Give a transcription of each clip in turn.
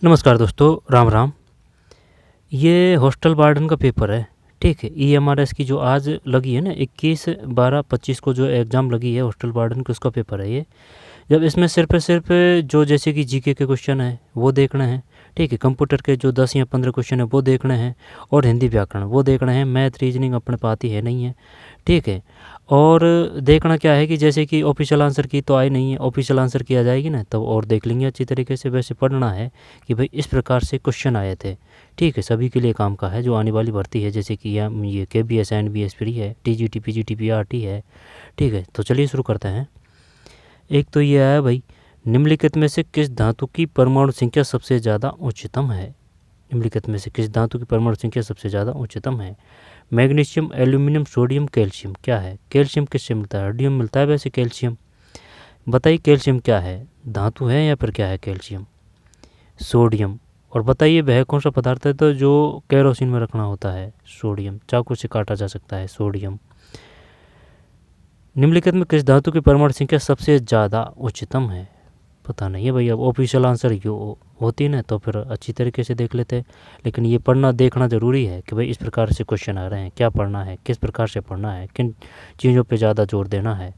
नमस्कार दोस्तों, राम राम। ये हॉस्टल वार्डन का पेपर है। ठीक है, ईएमआरएस की जो आज लगी है ना 21/12/25 को जो एग्ज़ाम लगी है हॉस्टल वार्डन की, उसका पेपर है ये। जब इसमें सिर्फ जो जैसे कि जीके के क्वेश्चन है वो देखने हैं। ठीक है, कंप्यूटर के जो 10 या 15 क्वेश्चन है वो देखने हैं, और हिंदी व्याकरण वो देखना है। मैथ रीजनिंग अपने पास ही है नहीं है। ठीक है, और देखना क्या है कि जैसे कि ऑफिशियल आंसर की तो आई नहीं है, ऑफिशियल आंसर की आ जाएगी ना तब और देख लेंगे अच्छी तरीके से। वैसे पढ़ना है कि भाई इस प्रकार से क्वेश्चन आए थे। ठीक है, सभी के लिए काम का है जो आने वाली भर्ती है, जैसे कि ये KBS NBS फ्री है, TGT PGT PRT है। ठीक है, तो चलिए शुरू करते हैं। एक तो ये है भाई, निम्नलिखित में से किस धातु की परमाणु संख्या सबसे ज़्यादा उच्चतम है? निम्नलिखित में से किस धातु की परमाणु संख्या सबसे ज़्यादा उच्चतम है? Magnesium, aluminium, sodium, calcium. क्या है? कैल्शियम किससे मिलता है? हड्डियों में मिलता है वैसे कैल्शियम। बताइए कैल्शियम क्या है, धातु है या फिर क्या है कैल्शियम? सोडियम। और बताइए वह कौन सा पदार्थ है तो जो केरोसिन में रखना होता है? सोडियम। चाकू से काटा जा सकता है, सोडियम। निम्नलिखित में किस धातु की परमाणु संख्या सबसे ज़्यादा उच्चतम है? पता नहीं है भाई, अब ऑफिशियल आंसर यो होती ना तो फिर अच्छी तरीके से देख लेते, लेकिन ये पढ़ना देखना ज़रूरी है कि भाई इस प्रकार से क्वेश्चन आ रहे हैं, क्या पढ़ना है, किस प्रकार से पढ़ना है, किन चीज़ों पे ज़्यादा जोर देना है।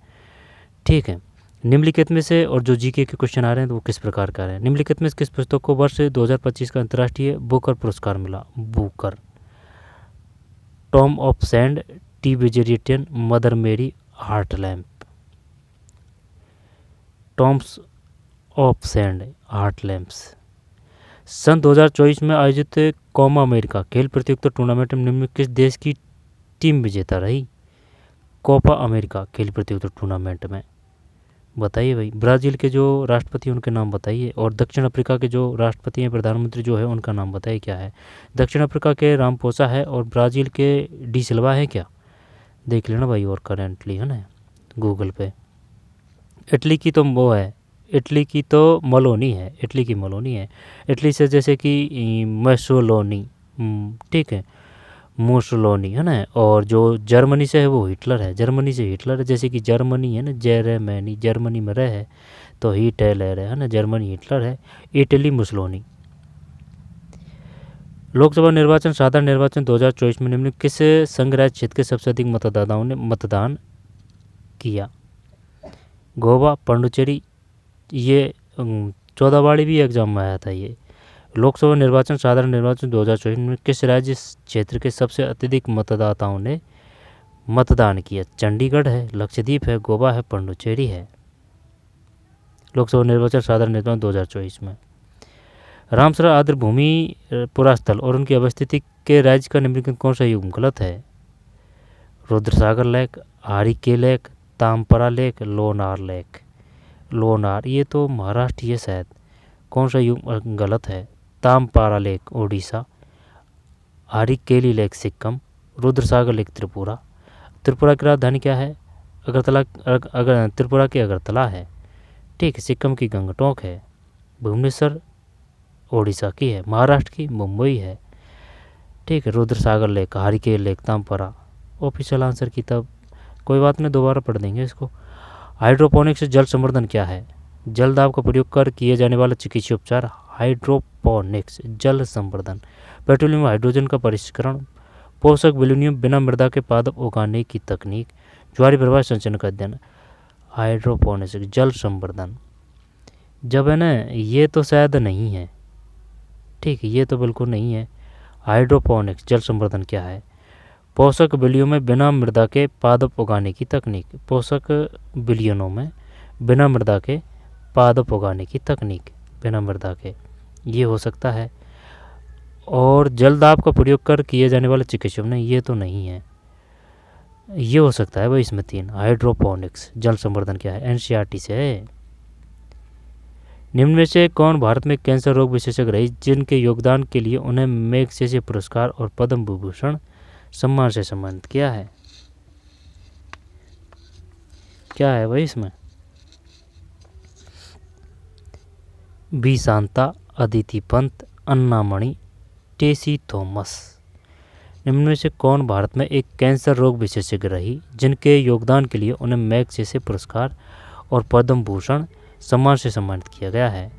ठीक है, निम्नलिखित में से और जो जीके के क्वेश्चन आ रहे हैं तो वो किस प्रकार का है? निम्नलिखित में किस पुस्तक को वर्ष 2025 का अंतर्राष्ट्रीय बुकर पुरस्कार मिला? Booker. Tomb of sand, the vegetarian, mother Mary, heart lamp. Tombs of sand, heart lamps. सन 2024 में आयोजित कोपा अमेरिका खेल प्रतियोगिता टूर्नामेंट में निम्न किस देश की टीम विजेता रही? कोपा अमेरिका खेल प्रतियोगिता टूर्नामेंट में बताइए भाई। ब्राज़ील के जो राष्ट्रपति उनके नाम बताइए, और दक्षिण अफ्रीका के जो राष्ट्रपति हैं, प्रधानमंत्री जो है उनका नाम बताइए क्या है? दक्षिण अफ्रीका के रामपोसा है और ब्राज़ील के डी सिल्वा है क्या? देख लेना भाई, और करेंटली है ना गूगल पे। इटली की तो वो है, इटली की तो मलोनी है, इटली की मलोनी है। इटली से जैसे कि मैसोलोनी, ठीक है, मुसोलिनी है ना। और जो जर्मनी से है वो हिटलर है, जर्मनी से हिटलर है। जैसे कि जर्मनी है ना, जर्मनी, जर्मनी में रह है तो हीट है, लहर है ना, जर्मनी हिटलर है, इटली मुसोलिनी। लोकसभा निर्वाचन, साधारण निर्वाचन 2024 में निम्न किस संघ राज्य क्षेत्र के सबसे अधिक मतदाताओं ने मतदान किया? गोवा, पांडुचेरी। ये 14वाड़ी भी एग्जाम में आया था ये। लोकसभा निर्वाचन, साधारण निर्वाचन 2024 में किस राज्य क्षेत्र के सबसे अत्यधिक मतदाताओं ने मतदान किया? चंडीगढ़ है, लक्षद्वीप है, गोवा है, पांडुचेरी है। लोकसभा निर्वाचन, साधारण निर्वाचन 2024 में। रामसर आर्द्र भूमि पुरास्थल और उनकी अवस्थिति के राज्य का निम्नलिखित कौन सा युग्म गलत है? Rudrasagar lake, Harike lake, Tampara lake, Lonar lake. Lonar ये तो महाराष्ट्र, ये शायद कौन सा युग्म गलत है? Tampara lake Odisha, Harike lake Sikkim, Rudrasagar lake Tripura. Tripura की राजधानी क्या है? अगरतला। अगर त्रिपुरा की अगरतला है। ठीक है, सिक्किम की गंगटोक है, भुवनेश्वर ओडिशा की है, महाराष्ट्र की मुंबई है। ठीक है, Rudrasagar lake, Harike lake, Tampara official answer key, तब कोई बात नहीं, दोबारा पढ़ देंगे इसको। हाइड्रोपोनिक्स जल संवर्धन क्या है? जल दाब का प्रयोग कर किए जाने वाला चिकित्सीय उपचार, हाइड्रोपोनिक्स जल संवर्धन। पेट्रोलियम हाइड्रोजन का परिष्करण, पोषक विलुनियम बिना मृदा के पादप उगाने की तकनीक, ज्वारी प्रवाह संचरण का अध्ययन। हाइड्रोपोनिक्स जल संवर्धन जब है ना, ये तो शायद नहीं है। ठीक है, ये तो बिल्कुल नहीं है। हाइड्रोपोनिक्स जल संवर्धन क्या है? पोषक बिलियों में बिना मृदा के पादप उगाने की तकनीक, पोषक बिलियनों में बिना मृदा के पादप उगाने की तकनीक, बिना मृदा के, ये हो सकता है। और जल दाब का प्रयोग कर किए जाने वाले चिकित्सा में, ये तो नहीं है, ये हो सकता है भाई इसमें 3। हाइड्रोपोनिक्स जल संवर्धन क्या है? NCERT से है। निम्न में से कौन भारत में कैंसर रोग विशेषज्ञ रही जिनके योगदान के लिए उन्हें मैग्सेसे पुरस्कार और पद्म विभूषण सम्मान से सम्मानित किया है? क्या है भाई इसमें? बी शांता, अदिति पंत, अन्नामणि, टेसी थॉमस। निम्न में से कौन भारत में एक कैंसर रोग विशेषज्ञ रही जिनके योगदान के लिए उन्हें मैग्सेसे पुरस्कार और पद्म भूषण सम्मान से सम्मानित किया गया है?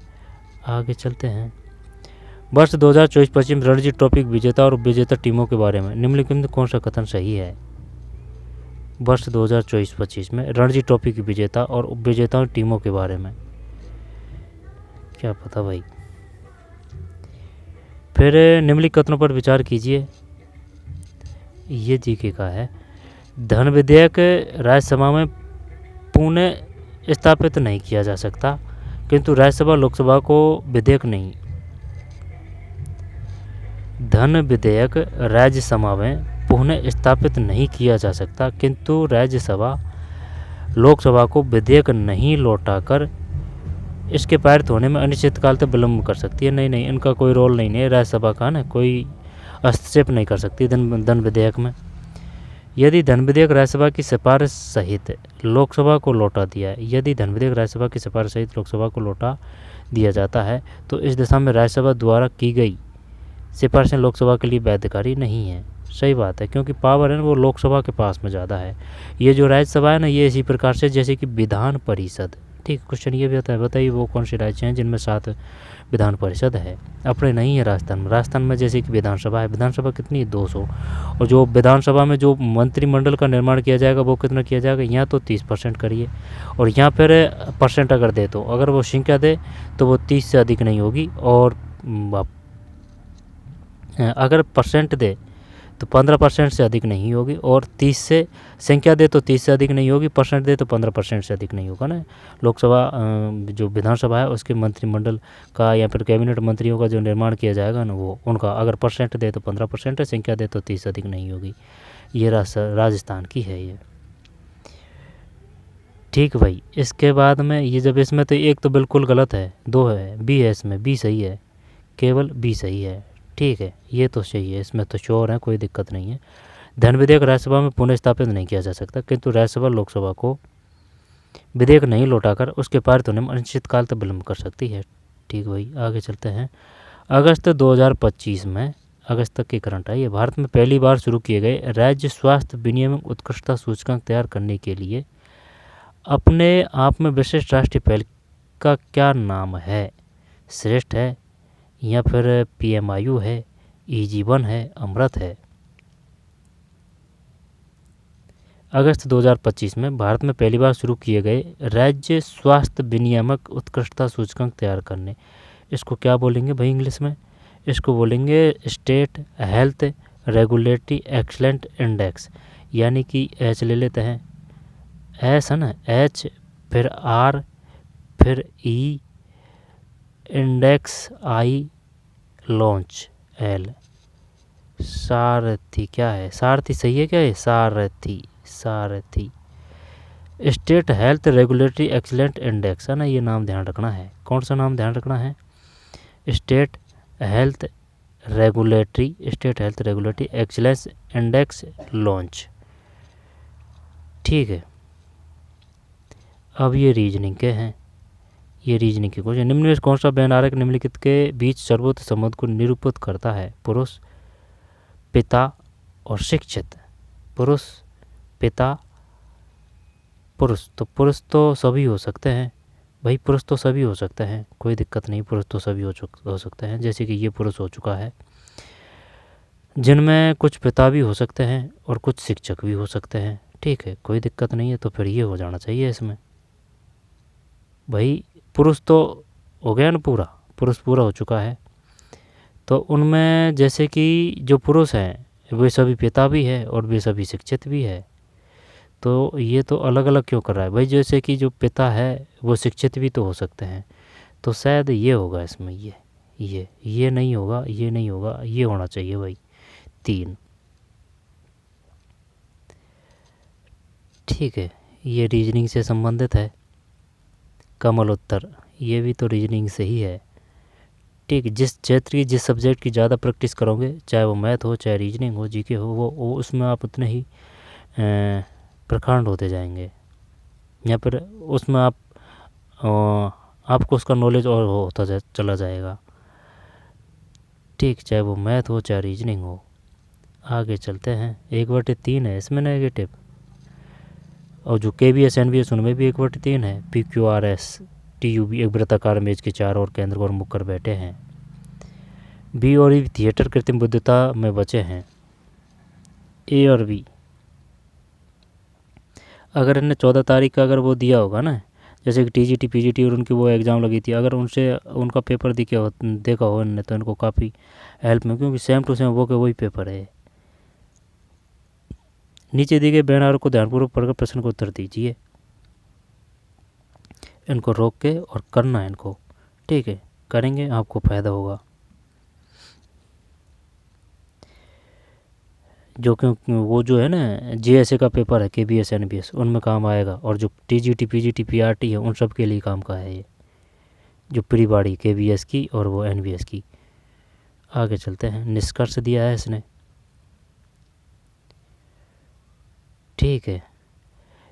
आगे चलते हैं। वर्ष 2024-25 में रणजी ट्रॉफी विजेता और विजेता टीमों के बारे में निम्नलिखित में कौन सा कथन सही है? वर्ष 2024-25 में रणजी ट्रॉफी की विजेता और उपविजेता टीमों के बारे में, क्या पता भाई। फिर निम्नलिखित कथनों पर विचार कीजिए। ये जीके का है। धन विधेयक राज्यसभा में पुनः स्थापित नहीं किया जा सकता, किंतु राज्यसभा लोकसभा को विधेयक नहीं। धन विधेयक राज्यसभा में पुनः स्थापित नहीं किया जा सकता, किंतु राज्यसभा लोकसभा को विधेयक नहीं लौटाकर इसके पारित होने में अनिश्चितकाल तक विलंब कर सकती है। नहीं, इनका कोई रोल नहीं है राज्यसभा का ना, कोई हस्तक्षेप नहीं कर सकती धन विधेयक में। यदि धन विधेयक राज्यसभा की सिफारिश सहित लोकसभा को लौटा दिया है, यदि धन विधेयक राज्यसभा की सिफारिश सहित लोकसभा को लौटा दिया जाता है तो इस दिशा में राज्यसभा द्वारा की गई सिफारिशें लोकसभा के लिए वैधकारी नहीं है। सही बात है, क्योंकि पावर है ना वो लोकसभा के पास में ज़्यादा है। ये जो राज्यसभा है ना, ये इसी प्रकार से जैसे कि विधान परिषद। ठीक, क्वेश्चन ये भी होता है, बताइए वो कौन से राज्य हैं जिनमें 7 विधान परिषद है? अपने नहीं है राजस्थान में। राजस्थान में जैसे कि विधानसभा है, विधानसभा कितनी है? 200। और जो विधानसभा में जो मंत्रिमंडल का निर्माण किया जाएगा वो कितना किया जाएगा? यहाँ तो 30% करिए, और यहाँ फिर परसेंट अगर दे तो अगर वो संख्या दे तो वो 30 से अधिक नहीं होगी, और अगर परसेंट दे तो 15% से अधिक नहीं होगी, और 30 से संख्या दे तो 30 से अधिक नहीं होगी, परसेंट दे तो 15% से अधिक नहीं होगा ना। लोकसभा जो विधानसभा है उसके मंत्रिमंडल का या फिर कैबिनेट मंत्रियों का जो निर्माण किया जाएगा ना, वो उनका अगर परसेंट दे तो 15% है, संख्या दे तो 30 से अधिक नहीं होगी। ये राजस्थान की है ये। ठीक भाई, इसके बाद में ये जब इसमें तो एक तो बिल्कुल गलत है, 2 है, बी है, इसमें बी सही है, केवल बी सही है। ठीक है, ये तो सही है, इसमें तो श्योर है, कोई दिक्कत नहीं है। धन विधेयक राज्यसभा में पुनः स्थापित नहीं किया जा सकता, किंतु राज्यसभा लोकसभा को विधेयक नहीं लौटाकर उसके पारित होने में अनिश्चितकाल तक विलंब कर सकती है। ठीक भाई, आगे चलते हैं। अगस्त 2025 में, अगस्त तक की करंट है ये, भारत में पहली बार शुरू किए गए राज्य स्वास्थ्य विनियामक उत्कृष्टता सूचकांक तैयार करने के लिए अपने आप में विशिष्ट राष्ट्रीय पहल का क्या नाम है? श्रेष्ठ है, या फिर PMIU है, EG1 है, अमृत है? अगस्त 2025 में भारत में पहली बार शुरू किए गए राज्य स्वास्थ्य विनियामक उत्कृष्टता सूचकांक तैयार करने, इसको क्या बोलेंगे भाई इंग्लिश में? इसको बोलेंगे state health regulatory excellent index, यानी कि H ले लेते हैं, एस है ना, H फिर R फिर E index I launch L। सारथी क्या है? सारथी सही है क्या ये? सारथी state health regulatory excellent index है ना, ये नाम ध्यान रखना है। कौन सा नाम ध्यान रखना है? State health regulatory excellence index launch. ठीक है, अब ये रीजनिंग के हैं, ये रीजनिंग के क्वेश्चन। निम्न में कौन सा व्यवहारक निम्नलिखित के बीच सर्वोच्च संबंध को निरूपित करता है? पुरुष, पिता और शिक्षित। पुरुष, पिता, पुरुष तो सभी हो सकते हैं भाई, पुरुष तो सभी हो सकते हैं, कोई दिक्कत नहीं, पुरुष तो सभी हो सकते हैं। जैसे कि ये पुरुष हो चुका है, जिनमें कुछ पिता भी हो सकते हैं और कुछ शिक्षक भी हो सकते हैं। ठीक है, कोई दिक्कत नहीं है, तो फिर ये हो जाना चाहिए इसमें भाई। पुरुष तो हो गया ना पूरा, पुरुष पूरा हो चुका है, तो उनमें जैसे कि जो पुरुष हैं वे सभी पिता भी है और वे सभी शिक्षित भी है, तो ये तो अलग अलग क्यों कर रहा है भाई? जैसे कि जो पिता है वो शिक्षित भी तो हो सकते हैं, तो शायद ये होगा इसमें, ये नहीं होगा, ये नहीं होगा, ये होना चाहिए भाई 3। ठीक है, ये रीजनिंग से संबंधित है। कमल उत्तर, ये भी तो रीजनिंग से ही है। ठीक, जिस क्षेत्र की, जिस सब्जेक्ट की ज़्यादा प्रैक्टिस करोगे, चाहे वो मैथ हो, चाहे रीजनिंग हो, जीके हो, वो उसमें आप उतने ही प्रखंड होते जाएंगे, या फिर उसमें आपको उसका नॉलेज और होता चला जाएगा। ठीक, चाहे वो मैथ हो चाहे रीजनिंग हो। आगे चलते हैं। 1/3 है इसमें नेगेटिव, और जो KBS NBS उनमें भी 1/3 है। PQRS TUB एक वृत्ताकार मेज के 4 और केंद्र को मुख कर बैठे हैं। बी और ई थिएटर कृत्रिम बुद्धिता में बचे हैं। ए और बी, अगर इन्हें 14 तारीख का अगर वो दिया होगा ना, जैसे कि टीजीटी पीजीटी और उनकी वो एग्ज़ाम लगी थी, अगर उनसे उनका पेपर देखा हो इन्होंने तो इनको काफ़ी हेल्प में, क्योंकि सेम टू सेम वो के वही पेपर है। नीचे दिए गए बैनर को ध्यानपूर्वक पढ़कर प्रश्न को उत्तर दीजिए। इनको रोक के और करना है इनको, ठीक है, करेंगे आपको फ़ायदा होगा। जो क्योंकि वो जो है ना जीएसए का पेपर है, केबीएस एनबीएस, उनमें काम आएगा, और जो टीजीटी पीजीटी पीआरटी है उन सब के लिए काम का है ये, जो प्री बाड़ी केबीएस की और वो एनबीएस की। आगे चलते हैं, निष्कर्ष दिया है इसने, ठीक है।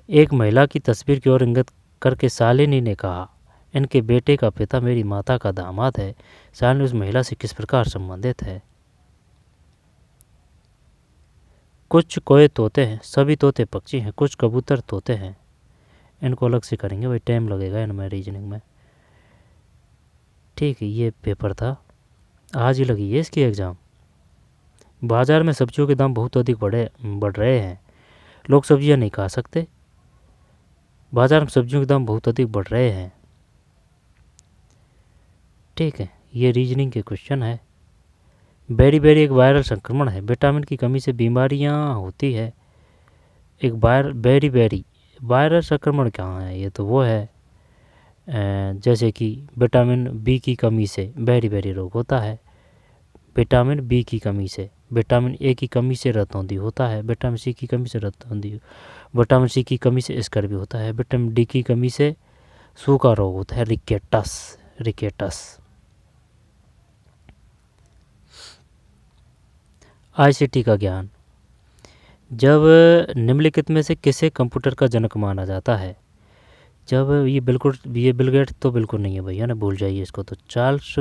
एक महिला की तस्वीर की ओर इंगित करके शालिनी ने कहा, इनके बेटे का पिता मेरी माता का दामाद है। शालिनी उस महिला से किस प्रकार संबंधित है? कुछ कोए तोते हैं, सभी तोते पक्षी हैं, कुछ कबूतर तोते हैं। इनको अलग से करेंगे भाई, टाइम लगेगा इनमें रीजनिंग में, ठीक है। ये पेपर था, आज ही लगी है इसकी एग्ज़ाम। बाज़ार में सब्जियों के दाम बहुत अधिक बढ़ रहे हैं, लोग सब्जियां नहीं खा सकते। बाज़ार में सब्जियों के दाम बहुत अधिक बढ़ रहे हैं, ठीक है। ये रीजनिंग के क्वेश्चन है। बेरी एक वायरल संक्रमण है, विटामिन की कमी से बीमारियां होती है। एक बेरी वायरल संक्रमण कहाँ है? ये तो वो है जैसे कि विटामिन बी की कमी से बेरी रोग होता है, विटामिन बी की कमी से, विटामिन ए की कमी से रतौंधी होता है, विटामिन सी की कमी से रतौंधी, विटामिन सी की कमी से स्कर्वी होता है, विटामिन डी की कमी से सूखा रोग होता है, रिकेटस। आईसीटी का ज्ञान, जब निम्नलिखित में से किसे कंप्यूटर का जनक माना जाता है? जब ये बिल गेट्स तो बिल्कुल नहीं है भैया ना, भूल जाइए इसको। तो Charles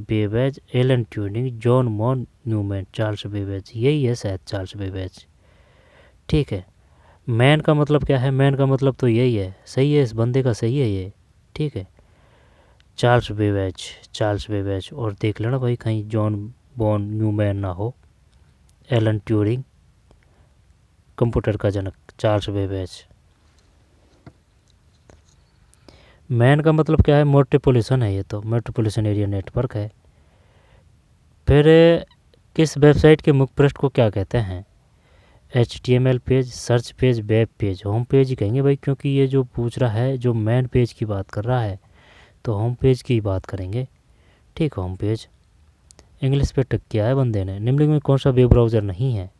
Babbage, Alan Turing, John von Neumann, Charles Babbage, यही है शायद चार्ल्स बेबेज, ठीक है। मैन का मतलब क्या है? मैन का मतलब तो यही है, सही है, इस बंदे का सही है ये, ठीक है। चार्ल्स बेबेज, और देख लेना भाई कहीं जॉन वॉन न्यूमैन ना हो। एलन ट्यूरिंग, कंप्यूटर का जनक चार्ल्स बेबेज। मैन का मतलब क्या है? मेट्रोपॉलिटन है, ये तो मेट्रोपॉलिटन एरिया नेटवर्क है। फिर किस वेबसाइट के मुख्य पृष्ठ को क्या कहते हैं? HTML page, search page, web page. Home page ही कहेंगे भाई, क्योंकि ये जो पूछ रहा है, जो मैन पेज की बात कर रहा है, तो होम पेज की बात करेंगे, ठीक। Home page. इंग्लिश पे टक किया है बंदे ने। निम्नलिखित में कौन सा वेब ब्राउज़र नहीं है?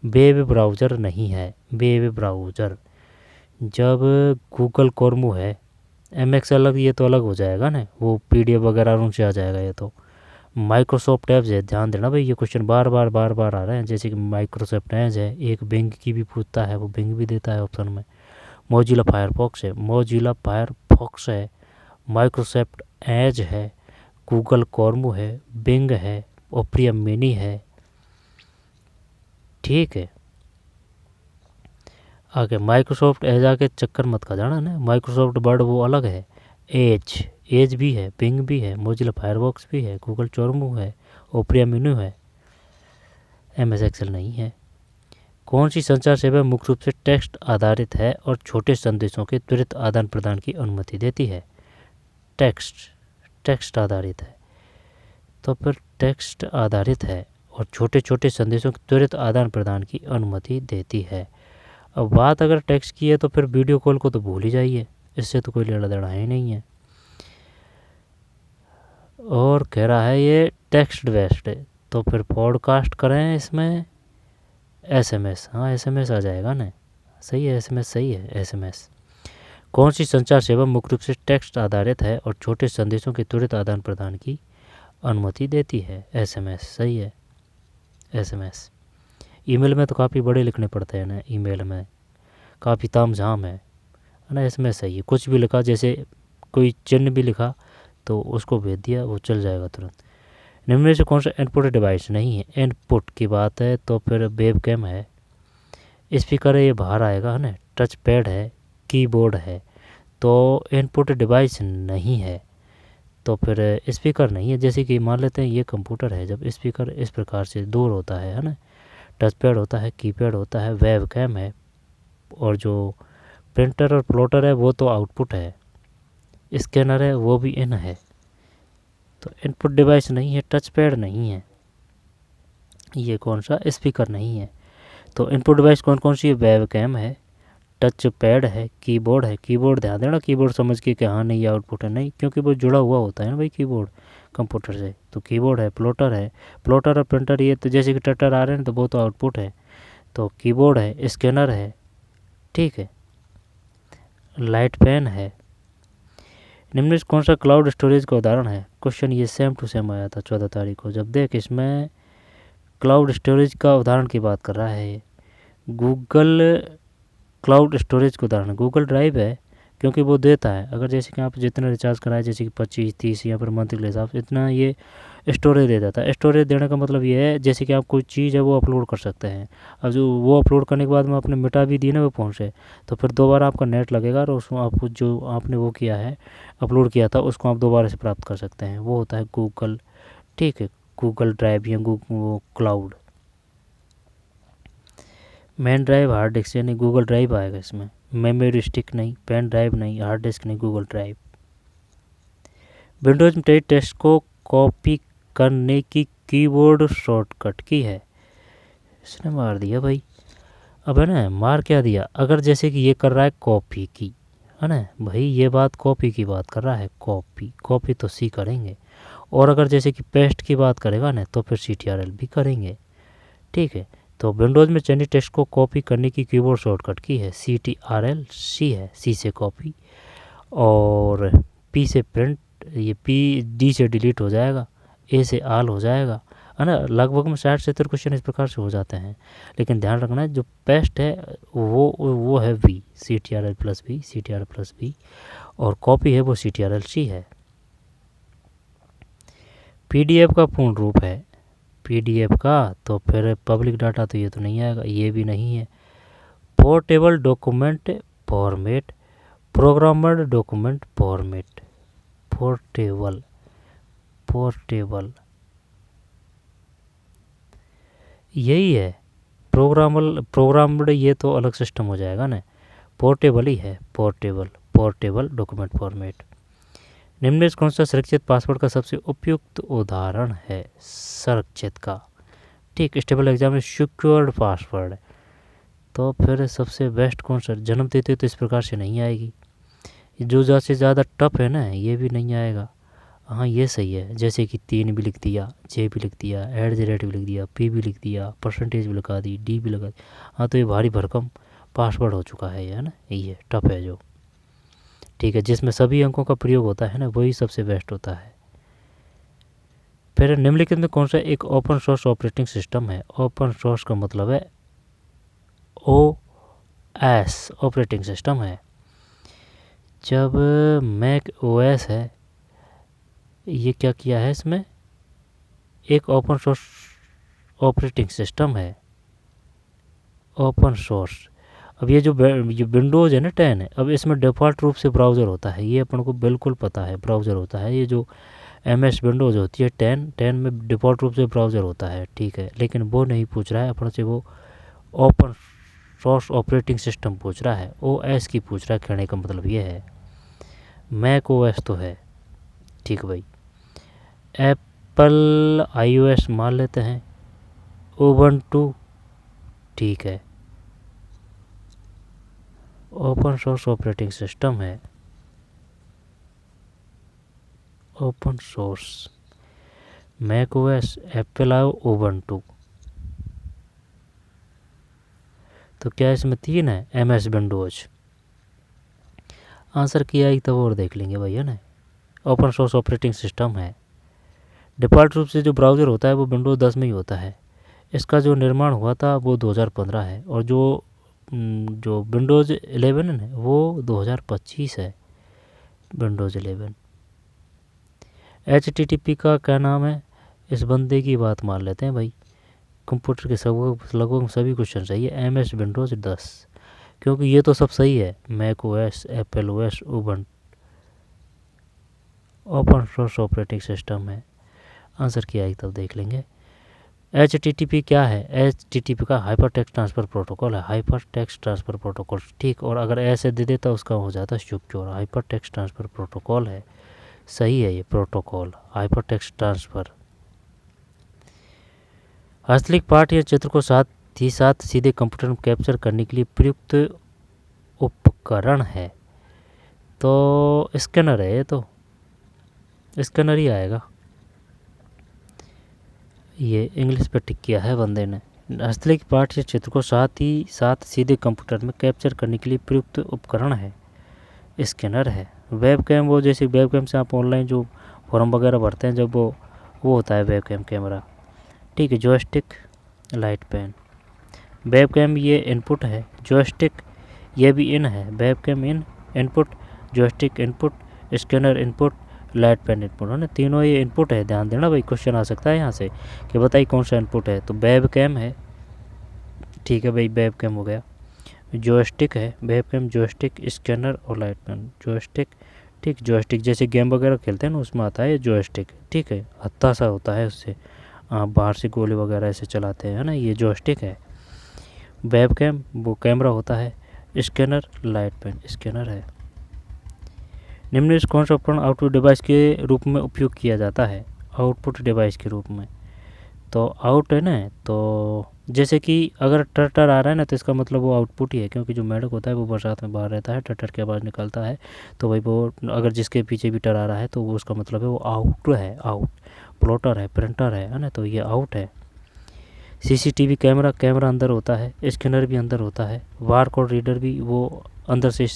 वेब ब्राउज़र नहीं है, वेब ब्राउज़र जब गूगल क्रोम है, MX अलग, ये तो अलग हो जाएगा ना, वो PDF वगैरह उनसे आ जाएगा। ये तो माइक्रोसॉफ्ट एड्ज है, ध्यान देना भाई, ये क्वेश्चन बार बार आ रहे हैं। जैसे कि माइक्रोसॉफ्ट एड्ज है, एक बिंग की भी पूछता है, वो बिंग भी देता है ऑप्शन में। मोजिला फायरफॉक्स है, माइक्रोसॉफ्ट एज है, गूगल क्रोम है, बिंग है, ओपेरा मिनी है, ठीक है। आगे माइक्रोसॉफ्ट एज आके चक्कर मत खा जाना ना, माइक्रोसॉफ्ट वर्ड वो अलग है। एज भी है, बिंग भी है, मोजिला फायरफॉक्स भी है, गूगल क्रोम है, ओपेरा मिनी है, MS एक्सेल नहीं है। कौन सी संचार सेवा मुख्य रूप से टेक्स्ट आधारित है और छोटे संदेशों के त्वरित आदान प्रदान की अनुमति देती है? टेक्स्ट आधारित है, तो फिर टेक्स्ट आधारित है और छोटे संदेशों के त्वरित आदान प्रदान की अनुमति देती है। अब बात अगर टेक्स्ट की है तो फिर वीडियो कॉल को तो भूल ही जाइए, इससे तो कोई लेना देना ही नहीं है। और कह रहा है ये टेक्स्ट बेस्ड है, तो फिर पॉडकास्ट करें इसमें, SMS, हाँ SMS आ जाएगा ना, सही है, SMS सही है, SMS। कौन सी संचार सेवा मुख्य रूप से टेक्स्ट आधारित है और छोटे संदेशों के त्वरित आदान प्रदान की अनुमति देती है? SMS सही है, SMS। ईमेल में तो काफ़ी बड़े लिखने पड़ते हैं ना, ईमेल में काफ़ी तामझाम है ना, SMS सही है। कुछ भी लिखा, जैसे कोई चिन्ह भी लिखा तो उसको भेज दिया, वो चल जाएगा तुरंत। निम्न में से कौन सा इनपुट डिवाइस नहीं है? इनपुट की बात है तो फिर वेबकैम है, स्पीकर है, ये बाहर आएगा है ना, टच पैड है, कीबोर्ड है, तो इनपुट डिवाइस नहीं है, तो फिर स्पीकर नहीं है। जैसे कि मान लेते हैं ये कंप्यूटर है, जब स्पीकर इस प्रकार से दूर होता है ना, टच पैड होता है, कीपैड होता है, वेब कैम है, और जो प्रिंटर और प्लॉटर है वो तो आउटपुट है, स्कैनर है वो भी इन है। तो इनपुट डिवाइस नहीं है, टच पैड नहीं है, ये कौन सा स्पीकर नहीं है। तो इनपुट डिवाइस कौन कौन सी है, वेब कैम है, टच पैड है, कीबोर्ड है। कीबोर्ड ध्यान देना, कीबोर्ड समझ के कि हाँ नहीं ये आउटपुट है, नहीं, क्योंकि वो जुड़ा हुआ होता है ना भाई कीबोर्ड कंप्यूटर से। तो कीबोर्ड है, प्लॉटर है, प्लॉटर और प्रिंटर ये तो जैसे कि टटर आ रहे हैं तो वो तो आउटपुट है। तो कीबोर्ड है, स्कैनर है, ठीक है, लाइट पेन है। निम्नलिखित कौन सा क्लाउड स्टोरेज का उदाहरण है। क्वेश्चन ये सेम टू सेम आया था 14 तारीख को। जब देख इसमें क्लाउड स्टोरेज का उदाहरण की बात कर रहा है, गूगल क्लाउड स्टोरेज का उदाहरण गूगल ड्राइव है, क्योंकि वो देता है। अगर जैसे कि आप जितना रिचार्ज कराए, जैसे कि 25-30 या फिर मंथली हिसाब से इतना ये स्टोरेज दे देता है। स्टोरेज देने का मतलब ये है जैसे कि आप कोई चीज़ है वो अपलोड कर सकते हैं। अब जो वो अपलोड करने के बाद में आपने मिटा भी दी ना वो फ़ोन से, तो फिर दोबारा आपका नेट लगेगा और उसमें आपको जो आपने वो किया है, अपलोड किया था, उसको आप दोबारा से प्राप्त कर सकते हैं। वो होता है गूगल, ठीक है, गूगल ड्राइव या cloud. Main drive, hard disk, यानी गूगल ड्राइव आएगा इसमें। मेमोरी स्टिक नहीं, पेन ड्राइव नहीं, हार्ड डिस्क नहीं, गूगल ड्राइव। विंडोज में टेक्स्ट को कॉपी करने की कीबोर्ड शॉर्टकट की है। इसने मार दिया भाई। अब है ना, मार क्या दिया, अगर जैसे कि ये कर रहा है कॉपी की, है ना भाई, ये बात कॉपी की बात कर रहा है, कॉपी कॉपी तो सी करेंगे। और अगर जैसे कि पेस्ट की बात करेगा ना तो फिर CTRL भी करेंगे, ठीक है। तो विंडोज़ में चयनित टेक्स्ट को कॉपी करने की कीबोर्ड शॉर्टकट की है CTRL, सी है, सी से कॉपी, और P से प्रिंट, ये D से डिलीट हो जाएगा, A से आल हो जाएगा, है ना। लगभग में 60-70 क्वेश्चन इस प्रकार से हो जाते हैं। लेकिन ध्यान रखना है जो पेस्ट है वो है V, CTRL+V, CTRL+V, और कॉपी है वो CTRL-C है। PDF का पूर्ण रूप है, PDF का, तो फिर पब्लिक डाटा तो ये तो नहीं आएगा, ये भी नहीं है। Portable document format, programmer document format, portable, portable यही है। प्रोग्रामड ये तो अलग सिस्टम हो जाएगा ना, पोर्टेबल ही है, पोर्टेबल, पोर्टेबल डॉक्यूमेंट फॉर्मेट। निम्न में कौन सा सुरक्षित पासवर्ड का सबसे उपयुक्त उदाहरण है सुरक्षित का, ठीक, स्टेबल एग्जाम में सिक्योर्ड पासवर्ड। तो फिर सबसे बेस्ट कौन सा, जन्म तिथि तो इस प्रकार से नहीं आएगी, जो ज़्यादा से ज़्यादा टफ है ना ये भी नहीं आएगा। हाँ ये सही है, जैसे कि 3 भी लिख दिया, J भी लिख दिया, @ भी लिख दिया, P भी लिख दिया, परसेंटेज भी लगा दी, D भी लगा दी। हाँ तो ये भारी भरकम पासवर्ड हो चुका है, ये है ना, ये टफ है जो, ठीक है, जिसमें सभी अंकों का प्रयोग होता है ना, वही सबसे बेस्ट होता है। फिर निम्नलिखित में कौन सा एक ओपन सोर्स ऑपरेटिंग सिस्टम है। ओपन सोर्स का मतलब है OS, ऑपरेटिंग सिस्टम है। जब मैक OS है, ये क्या किया है, इसमें एक ओपन सोर्स ऑपरेटिंग सिस्टम है, ओपन सोर्स। अब ये जो विंडोज़ है ना 10 है, अब इसमें डिफ़ॉल्ट रूप से ब्राउज़र होता है, ये अपन को बिल्कुल पता है, ब्राउज़र होता है। ये जो MS विंडोज़ होती है 10 में डिफ़ॉल्ट रूप से ब्राउज़र होता है, ठीक है। लेकिन वो नहीं पूछ रहा है अपन से, वो ओपन सोर्स ऑपरेटिंग सिस्टम पूछ रहा है, OS की पूछ रहा है, कहने का मतलब ये है। मैक OS तो है, ठीक भाई। एप्पल iOS मान लेते हैं, उबंटू, ठीक है, ओपन सोर्स ऑपरेटिंग सिस्टम है, open source, Mac OS, Apple Ubuntu. तो क्या इसमें 3 है, MS विंडोज। आंसर किया एक तब और देख लेंगे भाई, है ना। ओपन सोर्स ऑपरेटिंग सिस्टम है। डिफ़ॉल्ट रूप से जो ब्राउज़र होता है वो विंडोज़ 10 में ही होता है। इसका जो निर्माण हुआ था वो 2015 है, और जो विंडोज़ 11 है वो 2025 है, विंडोज़ 11। HTTP का क्या नाम है, इस बंदे की बात मान लेते हैं भाई। कंप्यूटर के सब लगभग सभी क्वेश्चन सही है, MS विंडोज़ 10, क्योंकि ये तो सब सही है, Mac OS, Apple OS, Ubuntu, open source operating system है। आंसर क्या आएगी तब देख लेंगे। HTTP क्या है? HTTP का हाइपर टेक्स्ट ट्रांसफ़र प्रोटोकॉल है, हाइपर टेक्स्ट ट्रांसफ़र प्रोटोकॉल, ठीक। और अगर ऐसे दे देता उसका हो जाता secure. Hyper text transfer protocol है, सही है ये प्रोटोकॉल, हाइपर टेक्स्ट ट्रांसफ़र। हस्तलिखित पाठ या चित्र को साथ ही साथ सीधे कंप्यूटर में कैप्चर करने के लिए प्रयुक्त उपकरण है, तो स्कैनर है, ये तो स्कैनर ही आएगा। ये इंग्लिश पे टिक किया है बंदे ने। हस्तलिखित पाठ या चित्र को साथ ही साथ सीधे कंप्यूटर में कैप्चर करने के लिए प्रयुक्त उपकरण है, स्कैनर है। वेब कैम, वो जैसे वेब कैम से आप ऑनलाइन जो फॉर्म वगैरह भरते हैं जब वो होता है वेब कैम कैमरा, ठीक है। Joystick, light pen. Web cam ये इनपुट है, जॉयस्टिक ये भी इन है। Web cam in input, joystick input, scanner input, light pen input है ना, तीनों ये इनपुट है। ध्यान देना भाई, क्वेश्चन आ सकता है यहाँ से कि बताइए कौन सा इनपुट है, तो वेब कैम है, ठीक है भाई, वेब कैम हो गया। जॉयस्टिक है, वेब कैम, जॉयस्टिक, स्कैनर और लाइट पेन। जॉयस्टिक, ठीक, जॉयस्टिक जैसे गेम वगैरह खेलते हैं ना उसमें आता है ये जॉयस्टिक, ठीक है। हत्था सा होता है, उससे आप बाहर से गोले वगैरह ऐसे चलाते हैं ना, ये जॉयस्टिक है। वेब कैम वो कैमरा होता है, स्कैनर लाइट पेन स्कैनर है। निम्न में कौन सा उपकरण आउटपुट डिवाइस के रूप में उपयोग किया जाता है? आउटपुट डिवाइस के रूप में तो आउट है ना, तो जैसे कि अगर टटर आ रहा है ना तो इसका मतलब वो आउटपुट ही है, क्योंकि जो मेढक होता है वो बरसात में बाहर रहता है, टटर की आवाज़ निकालता है, तो भाई वो अगर जिसके पीछे भी टर आ रहा है तो वो उसका मतलब है वो आउट है, आउट। प्लॉटर है, प्रिंटर है ना, तो ये आउट है। CCTV कैमरा, कैमरा अंदर होता है, स्कैनर भी अंदर होता है, बार कोड रीडर भी वो अंदर से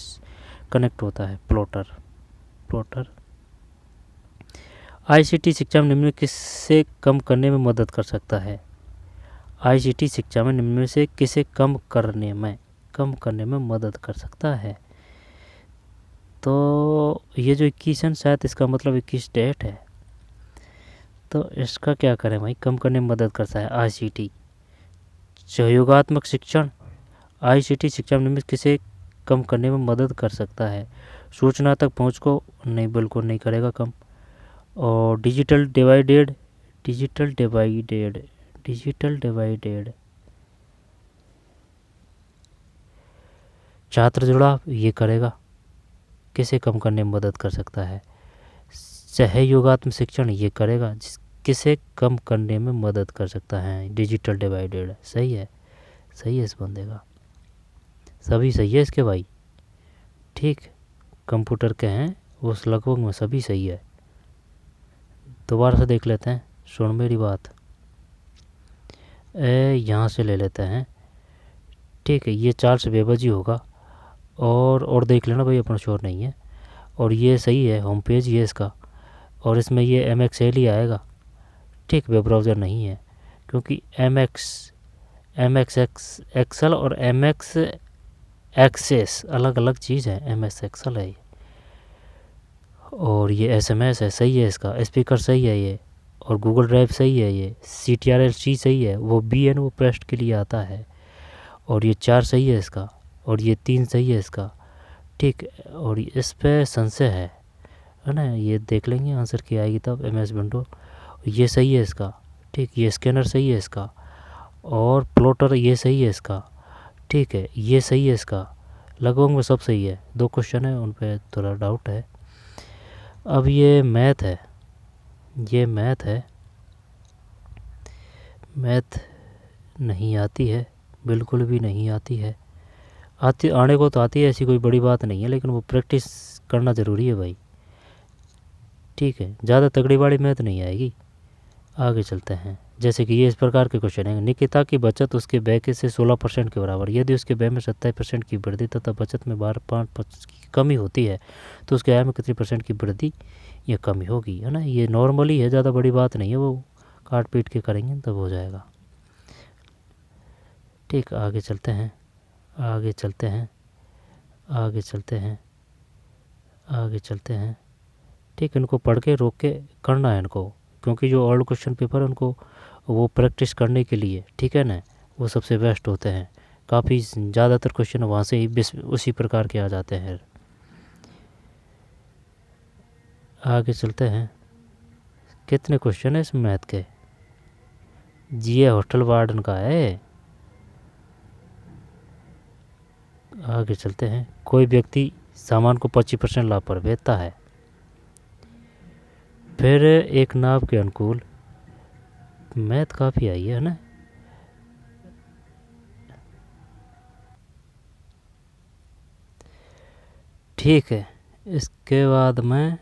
कनेक्ट होता है, प्लॉटर प्लॉटर। ICT शिक्षा में निम्न किससे कम करने में मदद कर सकता है? ICT शिक्षा में निम्न में से किसे कम करने में मदद कर सकता है? तो ये जो 21 है शायद इसका मतलब 21 डेट है, तो इसका क्या करें भाई, कम करने में मदद करता है ICT। सहयोगात्मक शिक्षण, ICT शिक्षा में निम्न किसे कम करने में मदद कर सकता है? सूचना तक पहुंच को नहीं, बिल्कुल नहीं करेगा कम। और डिजिटल डिवाइडेड, छात्र जुड़ाव ये करेगा, किसे कम करने में मदद कर सकता है? सहयोगात्मक शिक्षण ये करेगा, किसे कम करने में मदद कर सकता है? डिजिटल डिवाइडेड, सही है, सही है इस बंदे का, सभी सही है इसके भाई, ठीक। कंप्यूटर के हैं उस लगभग में सभी सही है। दोबारा से देख लेते हैं, सुन मेरी बात, यहाँ से ले लेते हैं, ठीक है। ये चार्ल्स वेबर जी होगा, और देख लेना भाई अपना शोर नहीं है। और ये सही है, होम पेज ये इसका, और इसमें ये MXL ही आएगा, ठीक। वेब ब्राउज़र नहीं है, क्योंकि MX एक्सेल और MX एक्सेस अलग अलग चीज़ है, MS एक्सेल है ये, और ये SMS है, सही है इसका। स्पीकर सही है ये, और गूगल ड्राइव सही है ये। CTRL-C सही है, वो BN वो प्रेस्ट के लिए आता है, और ये 4 सही है इसका, और ये 3 सही है इसका, ठीक। और इस पे संशय है ना, ये देख लेंगे आंसर क्या आएगी तब। MS विंडो ये सही है इसका, ठीक। ये स्कैनर सही है इसका, और प्लॉटर ये सही है इसका, ठीक है। ये सही है इसका, लगभग में सब सही है। 2 क्वेश्चन है उन पे थोड़ा डाउट है। अब ये मैथ है, मैथ नहीं आती है, बिल्कुल भी नहीं आती है। आने को तो आती है, ऐसी कोई बड़ी बात नहीं है, लेकिन वो प्रैक्टिस करना ज़रूरी है भाई, ठीक है। ज़्यादा तगड़ी वाली मैथ नहीं आएगी। आगे चलते हैं, जैसे कि ये इस प्रकार के क्वेश्चन हैं। निकिता की बचत उसके व्यय से 16% के बराबर, यदि उसके व्यय में 27% की वृद्धि तथा बचत में 5% की कमी होती है तो उसके आय में कितनी % की वृद्धि या कमी होगी, है ना। ये नॉर्मली है, ज़्यादा बड़ी बात नहीं है, वो काट पीट के करेंगे तब हो जाएगा, ठीक। आगे चलते हैं, ठीक। इनको पढ़ के रोक के करना है इनको, क्योंकि जो ओल्ड क्वेश्चन पेपर है उनको वो प्रैक्टिस करने के लिए, ठीक है ना, वो सबसे बेस्ट होते हैं। काफ़ी ज़्यादातर क्वेश्चन वहाँ से ही उसी प्रकार के आ जाते हैं। आगे चलते हैं। कितने क्वेश्चन है इस मैथ के? ये होटल वार्डन का है। आगे चलते हैं। कोई व्यक्ति सामान को 25% लाभ पर बेचता है। फिर एक नाव के अनुकूल। मैथ काफ़ी आई है ना। ठीक है, इसके बाद में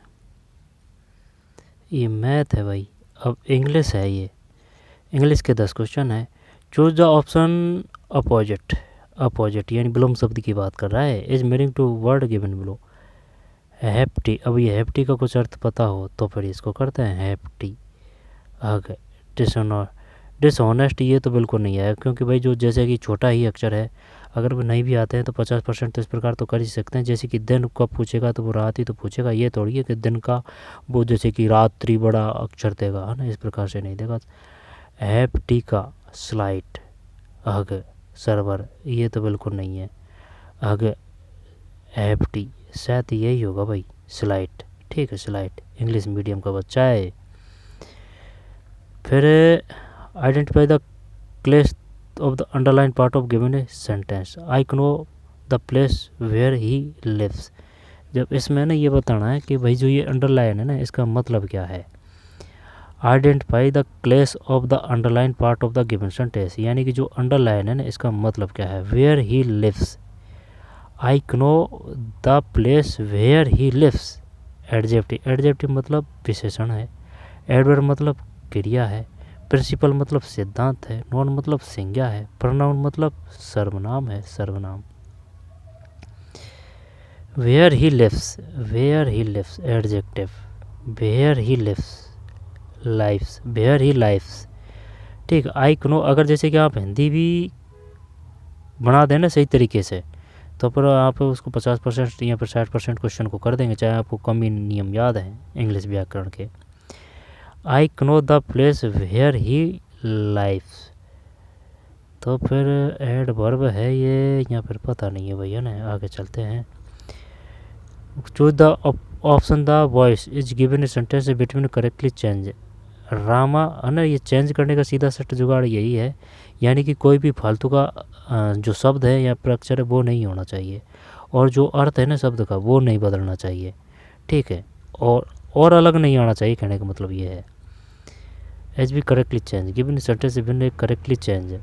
ये मैथ है भाई। अब इंग्लिश है। ये इंग्लिश के 10 क्वेश्चन है। Choose the option opposite. Opposite यानी विलोम शब्द की बात कर रहा है। Is meaning to word given below. Hefty. अब ये हैप्टी का कुछ अर्थ पता हो तो फिर इसको करते हैं हैप्टी। आगे डिसऑनेस्ट, ये तो बिल्कुल नहीं है, क्योंकि भाई जो जैसे कि छोटा ही अक्षर है, अगर वो नहीं भी आते हैं तो 50% तो इस प्रकार तो कर ही सकते हैं। जैसे कि दिन का पूछेगा तो वो रात ही तो पूछेगा। ये थोड़ी है कि दिन का वो जैसे कि रात्रि बड़ा अक्षर देगा, है ना, इस प्रकार से नहीं देगा। हैप्टी का स्लाइड। आगे सर्वर, ये तो बिल्कुल नहीं है। आगे हैप्टी, शायद यही होगा भाई, स्लाइड। ठीक है, स्लाइड। इंग्लिश मीडियम का बच्चा है। फिर identify the place of the underline part of given a sentence. I know the place where he lives. जब इसमें ना ये बताना है कि भाई जो ये अंडरलाइन है ना, इसका मतलब क्या है। Identify the place of the underline part of the given sentence, यानी कि जो अंडरलाइन है ना, इसका मतलब क्या है। Where he lives. I know the place where he lives. Adjective. Adjective मतलब विशेषण है। एडवर्ब मतलब क्रिया है। प्रिंसिपल मतलब सिद्धांत है। नॉन मतलब संज्ञा है। प्रोनाउन मतलब सर्वनाम है, सर्वनाम। Where he lives. Where he lives adjective. Where he lives lifes. Where he lifes. ठीक। आई नो, अगर जैसे कि आप हिंदी भी बना दें ना सही तरीके से, तो फिर आप उसको 50% या फिर 60% क्वेश्चन को कर देंगे, चाहे आपको कम ही नियम याद हैं इंग्लिश व्याकरण के। I know the place where he lives, तो फिर एडवर्ब है ये, या फिर पता नहीं है भैया ना। आगे चलते हैं। Choose the option the voice is given a sentence between correctly change. Rama, है ना, ये चेंज करने का सीधा सट जुगाड़ यही है, यानी कि कोई भी फालतू का जो शब्द है या प्रक्षर है वो नहीं होना चाहिए, और जो अर्थ है ना शब्द का वो नहीं बदलना चाहिए। ठीक है, और अलग नहीं आना चाहिए, कहने का मतलब ये है। H B correctly change given sentence between correctly change.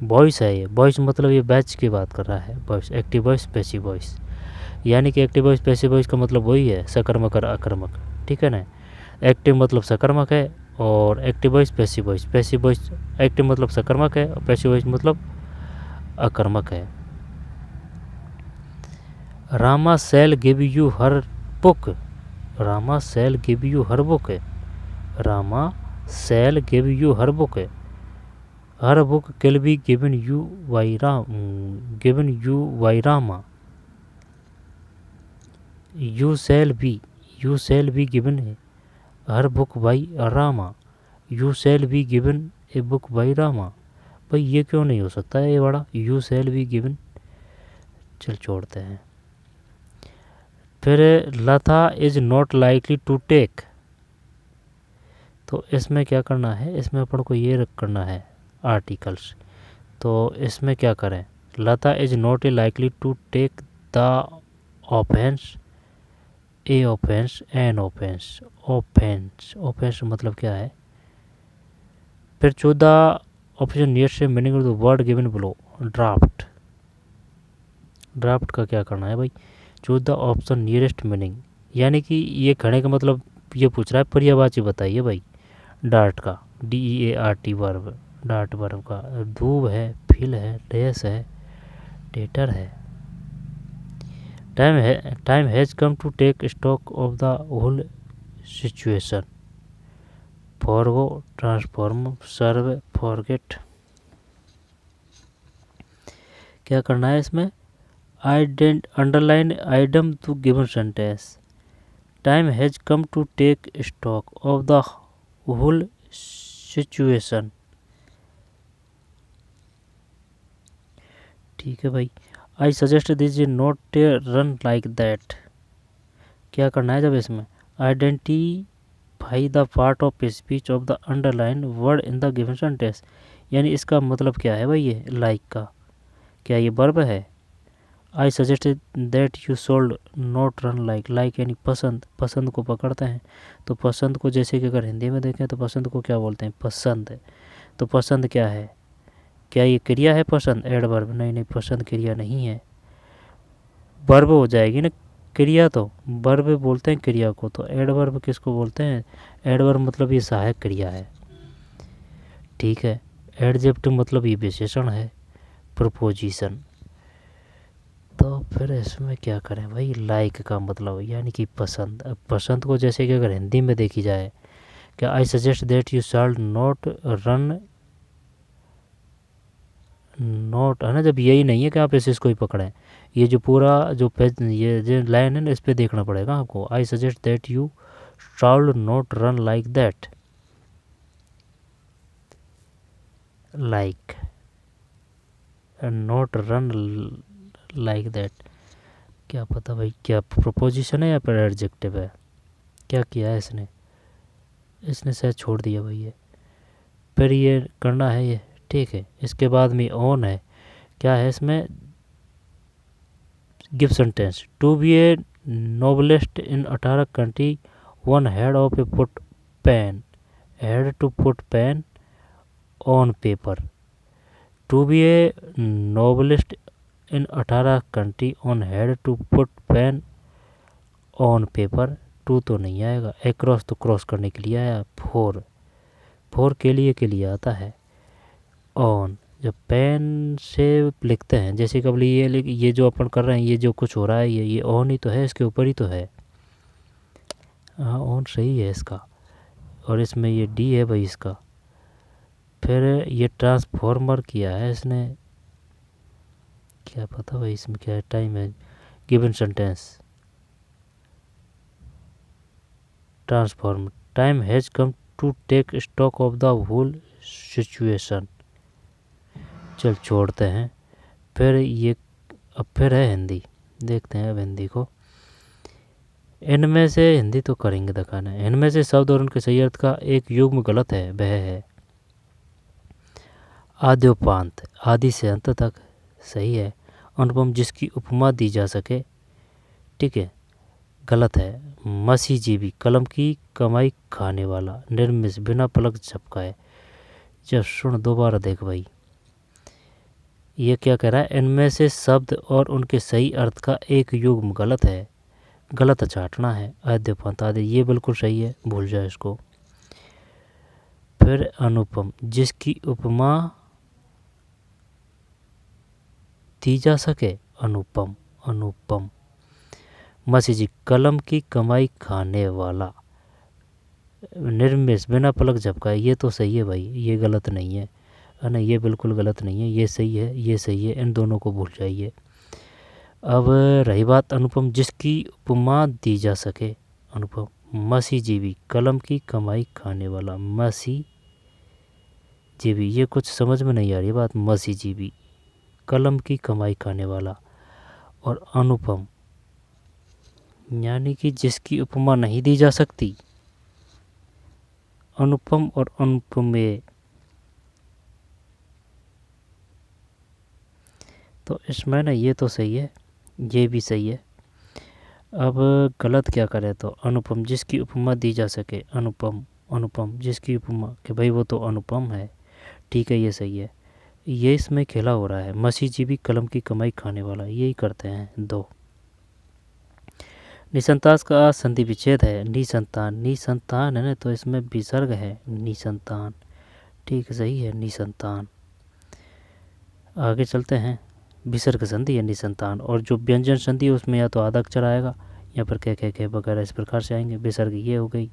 Voice है ये। वॉइस मतलब ये बैच की बात कर रहा है। Voice, active voice, passive voice, यानी कि एक्टिव वॉइस पैसिव वॉइस का मतलब वही है, सकर्मक और अकर्मक। ठीक है ना। एक्टिव मतलब सकर्मक है, और active voice passive voice. Passive voice, active मतलब सकर्मक है और पैसिव वॉइस मतलब अकर्मक है। Rama shall give you her book. Rama shall give you her book है। Rama shall give you her book है। Her book shall be given you by Ram, given you by Rama. You shall be given her book by Rama. You shall be given a book by Rama. भाई ये क्यों नहीं हो सकता है ये बड़ा, यू सेल बी गिवन। चल छोड़ते हैं। फिर Lata is not likely to take, तो इसमें क्या करना है, इसमें अपन को ये करना है आर्टिकल्स। तो इसमें क्या करें, Lata is not likely to take the offense, a offense, an offense. Offense, offense मतलब क्या है। फिर 14 ऑप्शन नियरेस्ट से meaning of the word given below. Draft. Draft का क्या करना है भाई, choose the option nearest meaning, यानी कि ये खड़े का मतलब ये पूछ रहा है, पर्यायवाची बताइए भाई। डार्ट का, DEART वर्ब, डार्ट वर्ब का। धूप है, फिल है, डैश है, डेटर है। Time has come to take stock of the whole situation. Forgo, transform, serve, forget. क्या करना है इसमें, underline item to given sentence. Time has come to take stock of the whole situation. ठीक है भाई। I suggest this is not a run like that. क्या करना है जब इसमें, identify the part of speech of the underline word in the given sentence. यानी इसका मतलब क्या है भाई, ये लाइक का क्या ये वर्ब है। I suggested that you sold not run like, like यानी पसंद, पसंद को पकड़ते हैं। तो पसंद को जैसे कि अगर हिंदी में देखें तो पसंद को क्या बोलते हैं, पसंद है। तो पसंद क्या है, क्या ये क्रिया है पसंद, एडवर्ब, नहीं नहीं पसंद क्रिया नहीं है, वर्ब हो जाएगी ना क्रिया, तो वर्ब बोलते हैं क्रिया को। तो एडवर्ब किसको बोलते हैं, एडवर्ब मतलब ये सहायक क्रिया है, ठीक है। एडजेक्टिव मतलब ये विशेषण है, प्रपोजिशन। तो फिर इसमें क्या करें भाई, लाइक का मतलब यानी कि पसंद। अब पसंद को जैसे कि अगर हिंदी में देखी जाए, क्या I suggest that you shall not run, not है ना, जब यही नहीं है कि आप इसको ही पकड़ें, ये जो पूरा जो पेज, ये जो लाइन है ना, इस पर देखना पड़ेगा आपको। I suggest that you shall not run like that, like not run like that, क्या पता भाई क्या प्रोपोजिशन है या फिर एडजेक्टिव है, क्या किया है इसने, इसने शायद छोड़ दिया भाई ये, फिर ये करना है ये, ठीक है। इसके बाद में ऑन है, क्या है इसमें, give sentence, to be a novelist in 18 country one head of a put pen, head to put pen on paper, to be a novelist in 18 country on head to put pen on paper, to तो नहीं आएगा, across तो cross करने के लिए आया, four, four के लिए आता है, ऑन जब पेन से लिखते हैं, जैसे कभी ये जो अपन कर रहे हैं, ये जो कुछ हो रहा है ये ऑन ही तो है, इसके ऊपर ही तो है, हाँ ऑन सही है इसका, और इसमें ये डी है भाई इसका। फिर ये ट्रांसफॉर्मर किया है इसने, क्या पता भाई इसमें क्या है, टाइम है, given sentence, transform, time has come to take stock of the whole situation, चल छोड़ते हैं। फिर ये अब फिर है हिंदी, देखते हैं अब हिंदी को, इनमें से हिंदी तो करेंगे दिखाना है, इनमें से शब्द और उनके सही अर्थ का एक युग्म गलत है, वह है आद्योपांत, आदि से अंत तक सही है, अनुपम जिसकी उपमा दी जा सके, ठीक है, गलत है, मसीजीवी कलम की कमाई खाने वाला, निर्मिस बिना पलक झपकाए, जब सुन दोबारा देख भाई, ये क्या कह रहा है, इनमें से शब्द और उनके सही अर्थ का एक युग्म गलत है, गलत चाटना है, आद्योपांत आदि, ये बिल्कुल सही है, भूल जाए इसको। फिर अनुपम जिसकी उपमा दी जा सके, अनुपम, अनुपम, मसीजी कलम की कमाई खाने वाला, निर्मिस बिना पलक झपकाए, ये तो सही है भाई, ये गलत नहीं है ना, ये बिल्कुल गलत नहीं है, ये सही है, ये सही है, इन दोनों को भूल जाइए। अब रही बात अनुपम जिसकी उपमा दी जा सके, अनुपम मसीजीवी कलम की कमाई खाने वाला, मसीजीवी, ये कुछ समझ में नहीं आ रही बात, मसीजीवी कलम की कमाई खाने वाला, और अनुपम यानी कि जिसकी उपमा नहीं दी जा सकती, अनुपम और अनुपमेय, तो इसमें ना ये तो सही है, ये भी सही है। अब गलत क्या करें, तो अनुपम जिसकी उपमा दी जा सके, अनुपम, अनुपम जिसकी उपमा, कि भाई वो तो अनुपम है, ठीक है ये सही है, ये इसमें खेला हो रहा है, मसीजीवी कलम की कमाई खाने वाला, यही करते हैं दो। निसंतान का संधि विच्छेद है, निसंतान, निसंतान है ना, तो इसमें विसर्ग है, निसंतान, ठीक है सही है, निसंतान। आगे चलते हैं, विसर्ग संधि है निसंतान, और जो व्यंजन संधि है उसमें या तो आधा अक्षर आएगा या फिर कह वगैरह इस प्रकार से आएंगे, विसर्ग ये हो गई।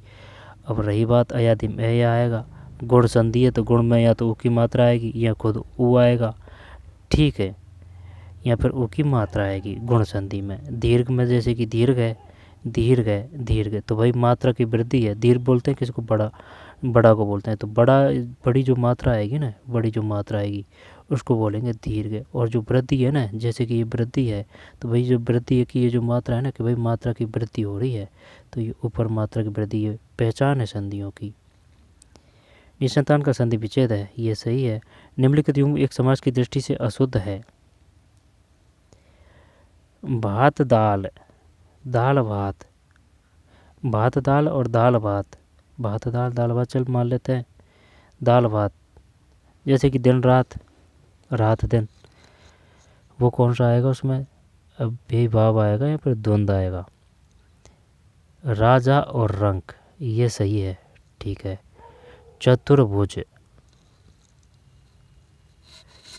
अब रही बात अयादि में या आएगा, गुण संधि है तो गुण में या तो ऊ की मात्रा आएगी या खुद ऊ आएगा, ठीक है, या फिर ऊ की मात्रा आएगी गुण संधि में। दीर्घ में जैसे कि दीर्घ है, दीर्घ तो भाई मात्रा की वृद्धि है। दीर्घ बोलते हैं किसको, बड़ा को बोलते हैं। तो बड़ी जो मात्रा आएगी ना, बड़ी जो मात्रा आएगी उसको बोलेंगे दीर्घ। और जो वृद्धि है ना, जैसे कि ये वृद्धि है, तो भाई जो वृद्धि है कि ये जो मात्रा है ना, कि भाई मात्रा की वृद्धि हो रही है, तो ये ऊपर मात्रा की वृद्धि, ये पहचान है संधियों की। निसंतान का संधि विच्छेद है, ये सही है। निम्नलिखित युग्म एक समास की दृष्टि से अशुद्ध है। भात दाल, दाल भात, भात दाल और दाल भात, भात दाल भात चल मान लेते हैं। दाल भात, जैसे कि दिन रात, रात दिन, वो कौन सा आएगा उसमें, अब भी भाव आएगा या फिर द्वंद्व आएगा। राजा और रंक, ये सही है, ठीक है। चतुर्भुज,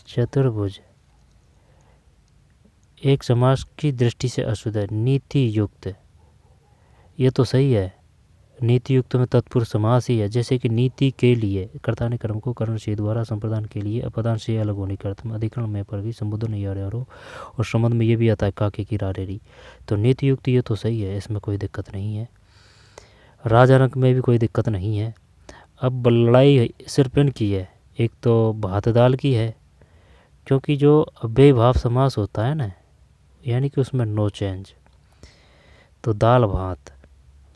चतुर्भुज एक समास की दृष्टि से अशुद्ध है। नीति युक्त, ये तो सही है। नीति युक्त में तत्पुरुष समास ही है। जैसे कि नीति के लिए, कर्ता ने कर्म को कर्ण से द्वारा संप्रदान के लिए, अपदान से अलग होने के अर्थ में, अधिकरण में पर भी संबोधन नहीं आ रहा हो, और संबंध में ये भी आता है काके की रारेरी। तो नीति युक्त ये तो सही है, इसमें कोई दिक्कत नहीं है। राजा रंक में भी कोई दिक्कत नहीं है। अब लड़ाई सिर्फ इनकी है, एक तो भात दाल की है, क्योंकि जो अव्ययभाव समास होता है ना, यानी कि उसमें नो चेंज। तो दाल भात,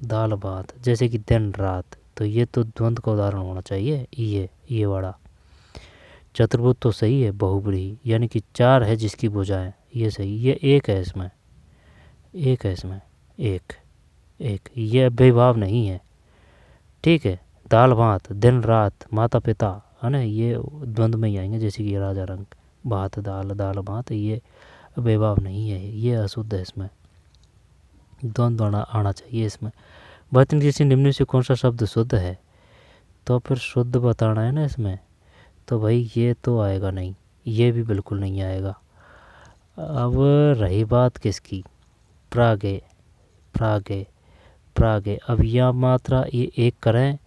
दाल भात, जैसे कि दिन रात, तो ये तो द्वंद्व का उदाहरण होना चाहिए, ये वाला। चतुर्भुज तो सही है, बहुब्रीही, यानी कि चार है जिसकी भुजाएं, ये सही। ये एक है इसमें, एक है इसमें, एक एक, ये अव्ययभाव नहीं है, ठीक है। दाल भात, दिन रात, माता पिता, है ना, ये द्वंद्व में ही आएंगे। जैसे कि राजा रंग, भात दाल, दाल भात, ये अव्ययभाव नहीं है, ये अशुद्ध है, इसमें द्वंद्व आना चाहिए इसमें। बर्तन जैसे निम्न से कौन सा शब्द शुद्ध है, तो फिर शुद्ध बताना है ना इसमें, तो भाई ये तो आएगा नहीं, ये भी बिल्कुल नहीं आएगा। अब रही बात किसकी, प्रागे, प्रागे, प्रागे। अब यह मात्रा ये एक करें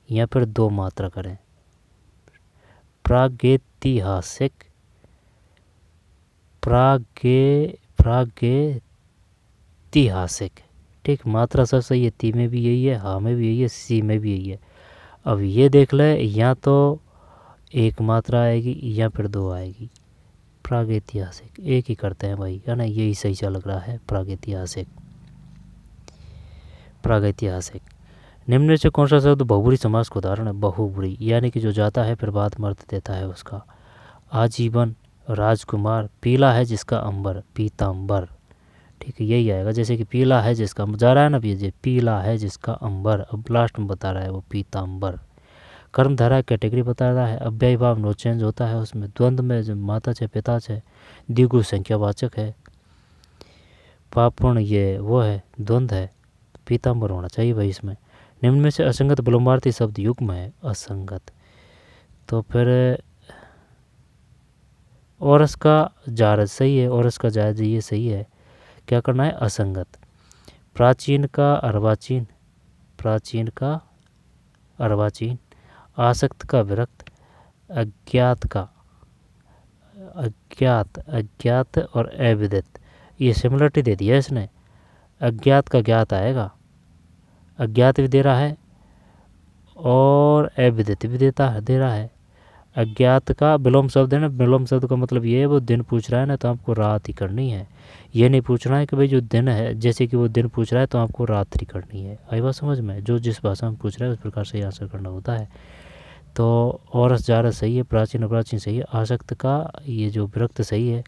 या फिर दो मात्रा करें। प्रागैतिहासिक, प्रागैतिहासिक, ठीक। मात्रा सब सही है, ती में भी यही है, हा में भी यही है, सी में भी यही है। अब ये देख ले, या तो एक मात्रा आएगी या फिर दो आएगी। प्रागैतिहासिक एक ही करते हैं भाई, है ना, यही सही चल रहा है। प्रागैतिहासिक, प्रागैतिहासिक। निम्न से कौन सा शब्द बहुब्री समास का उदाहरण है। बहुब्री, यानी कि जो जाता है फिर बाद में अर्थ देता है उसका। आजीवन, राजकुमार, पीला है जिसका अंबर, पीताम्बर, ठीक है, यही आएगा। जैसे कि पीला है जिसका, जा रहा है ना ये, पीला है जिसका अंबर, अब लास्ट में बता रहा है वो पीताम्बर। कर्मधारा कैटेगरी बता रहा है। अव्यय भाव नो चेंज होता है उसमें। द्वंद्व में जो माता छे पिता छे, द्विगु संख्यावाचक है। पापुण ये वो है, द्वंद्व है, पीताम्बर होना चाहिए भाई इसमें। निम्न में से असंगत विलोमार्थी शब्द युग्म है। असंगत, तो फिर और इसका जायज सही है, और इसका जायज ये सही है। क्या करना है, असंगत। प्राचीन का अर्वाचीन, प्राचीन का अर्वाचीन। आसक्त का विरक्त। अज्ञात का, अज्ञात, अज्ञात और अविदित, ये सिमिलरिटी दे दिया इसने। अज्ञात का ज्ञात आएगा, अज्ञात भी दे रहा है और अविदित भी दे रहा है। अज्ञात का विलोम शब्द है ना, विलोम शब्द का मतलब ये है वो दिन पूछ रहा है ना, तो आपको रात ही करनी है। ये नहीं पूछना है कि भाई जो दिन है, जैसे कि वो दिन पूछ रहा है तो आपको रात्रि करनी है। आई बात समझ में, जो जिस भाषा में पूछ रहा है उस प्रकार से आंसर करना होता है। तो और जारा सही है, प्राचीन अप्राचीन सही है, आसक्त का ये जो विरक्त सही है,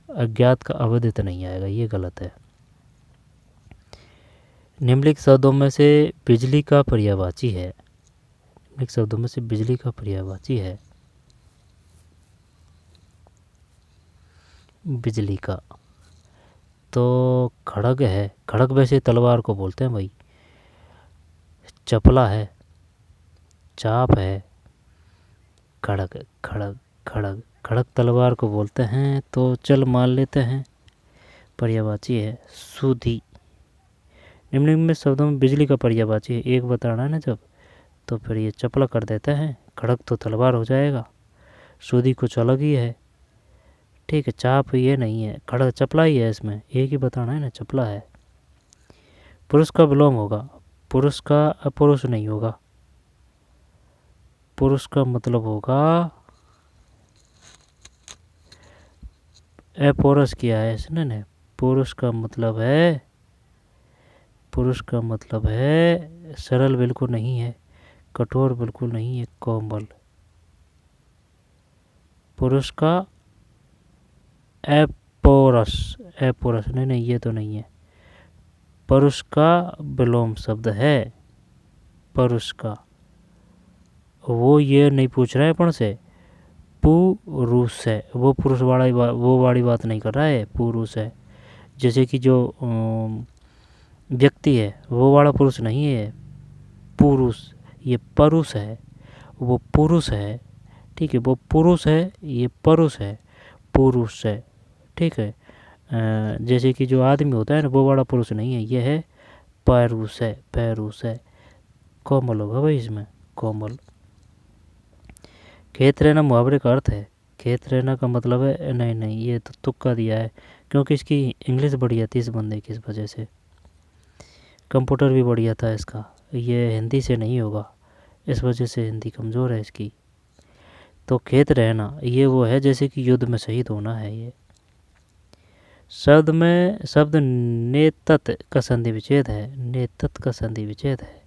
अज्ञात का अवधित नहीं आएगा, ये गलत है। निम्नलिखित शब्दों में से बिजली का पर्यायवाची है। निम्नलिखित शब्दों में से बिजली का पर्यायवाची है, बिजली का तो खड़ग है। खड़ग वैसे तलवार को बोलते हैं भाई। चपला है, चाप है, खड़ग, खड़ग, खड़ग, खड़ग तलवार को बोलते हैं, तो चल मान लेते हैं पर्यायवाची है। सूधी, निम्नलिखित में शब्दों में बिजली का पर्यायवाची है, एक बताना है ना जब, तो फिर ये चपला कर देते हैं, खड़ग तो तलवार हो जाएगा, सूधी कुछ अलग ही है, ठीक है। चाप ये नहीं है, खड़ग चपला ही है, इसमें एक ही बताना है ना, चपला है। पुरुष का विलोम होगा, पुरुष का अपुरुष नहीं होगा। पुरुष का मतलब होगा अपोरस किया है इसने ने। पुरुष का मतलब है, पुरुष का मतलब है सरल बिल्कुल नहीं है, कठोर बिल्कुल नहीं है, कोमल। पुरुष का एपोरस, एपोरस नहीं नहीं ये तो नहीं है। पुरुष का विलोम शब्द है, पुरुष का। वो ये नहीं पूछ रहा है अपन से, पुरुष है, वो पुरुष वाला वो वाली बात नहीं कर रहा है, पुरुष है। जैसे कि जो व्यक्ति है वो वाला पुरुष नहीं है पुरुष, ये परुष है, वो पुरुष है, ठीक है, वो पुरुष है, ये परुष है, पुरुष है, ठीक है। जैसे कि जो आदमी होता है ना वो वाला पुरुष नहीं है, ये है पैरुष है, पैरुष है, कोमल होगा भाई इसमें, कोमल। खेत रहना मुहावरे का अर्थ है, खेत रहना का मतलब है, नहीं नहीं ये तो तुक्का दिया है, क्योंकि इसकी इंग्लिश बढ़िया थी इस बंदे की, इस वजह से। कंप्यूटर भी बढ़िया था इसका, ये हिंदी से नहीं होगा, इस वजह से हिंदी कमज़ोर है इसकी। तो खेत रहना ये वो है जैसे कि युद्ध में शहीद होना है ये। शब्द नेतत का संधि विच्छेद है, नेतत का संधि विच्छेद है,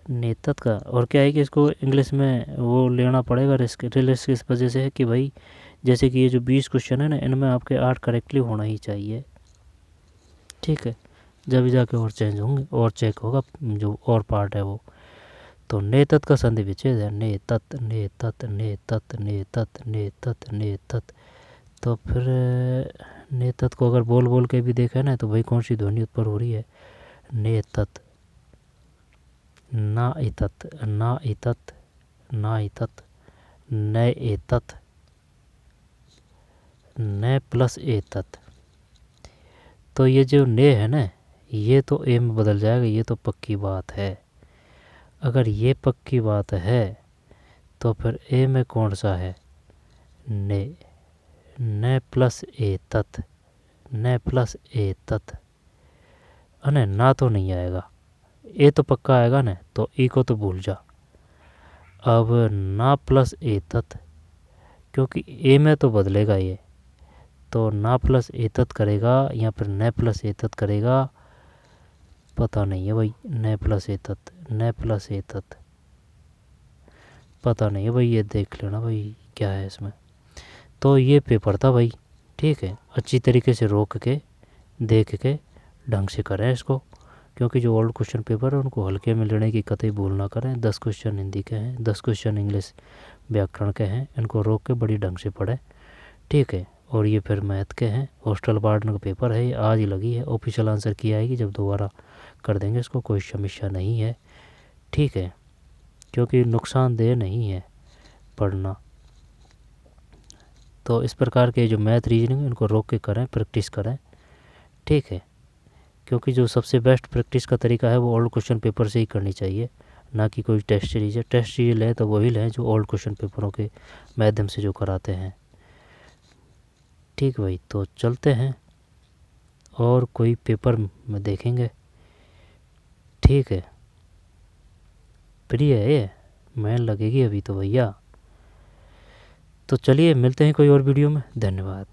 नेतत का। और क्या है कि इसको इंग्लिश में वो लेना पड़ेगा रिस्क इस वजह से है कि भाई जैसे कि ये जो 20 क्वेश्चन है ना इनमें आपके 8 करेक्टली होना ही चाहिए, ठीक है, जब जाके और चेंज होंगे और चेक होगा जो और पार्ट है वो। तो नेतत का संधि विच्छेद है, नेतत नेतत नेतत नेतत नेतत नेतत। तो फिर नेतत को अगर बोल बोल के भी देखा ना तो भाई कौन सी ध्वनि उत्पन्न हो रही है, नेतत, ना इतत, ना इतत, ना इतत, न एतत, न प्लस एतत। तो ये जो ने है ना ये तो ए में बदल जाएगा, ये तो पक्की बात है। अगर ये पक्की बात है तो फिर ए में कौन सा है, ने, न प्लस ए तत्, न प्लस ए तत्, अने ना तो नहीं आएगा, ए तो पक्का आएगा ना, तो ई को तो भूल जा। अब ना प्लस ए तत्, क्योंकि ए में तो बदलेगा ये, तो ना प्लस ए तत् करेगा या फिर न प्लस ए तत् करेगा, पता नहीं है भाई, न प्लस ए तत्, न प्लस ए तत् पता नहीं है भाई, ये देख लेना भाई क्या है इसमें। तो ये पेपर था भाई, ठीक है, अच्छी तरीके से रोक के देख के ढंग से करें इसको, क्योंकि जो ओल्ड क्वेश्चन पेपर है उनको हल्के में लेने की कतई भूल ना करें। 10 क्वेश्चन हिंदी के हैं, 10 क्वेश्चन इंग्लिश व्याकरण के हैं, इनको रोक के बड़ी ढंग से पढ़ें, ठीक है। और ये फिर मैथ के हैं, हॉस्टल वार्डन का पेपर है, ये आज ही लगी है, ऑफिशियल आंसर की आएगी जब दोबारा कर देंगे इसको, कोई समस्या नहीं है, ठीक है, क्योंकि नुकसानदेह नहीं है पढ़ना। तो इस प्रकार के जो मैथ रीजनिंग इनको रोक के करें, प्रैक्टिस करें, ठीक है, क्योंकि जो सबसे बेस्ट प्रैक्टिस का तरीका है वो ओल्ड क्वेश्चन पेपर से ही करनी चाहिए, ना कि कोई टेस्ट सीरीज है। टेस्ट सीरीज लें तो वही लें जो ओल्ड क्वेश्चन पेपरों के माध्यम से जो कराते हैं, ठीक भाई। तो चलते हैं और कोई पेपर में देखेंगे, ठीक है, प्रिय है ये, मैन लगेगी अभी तो भैया। तो चलिए मिलते हैं कोई और वीडियो में, धन्यवाद।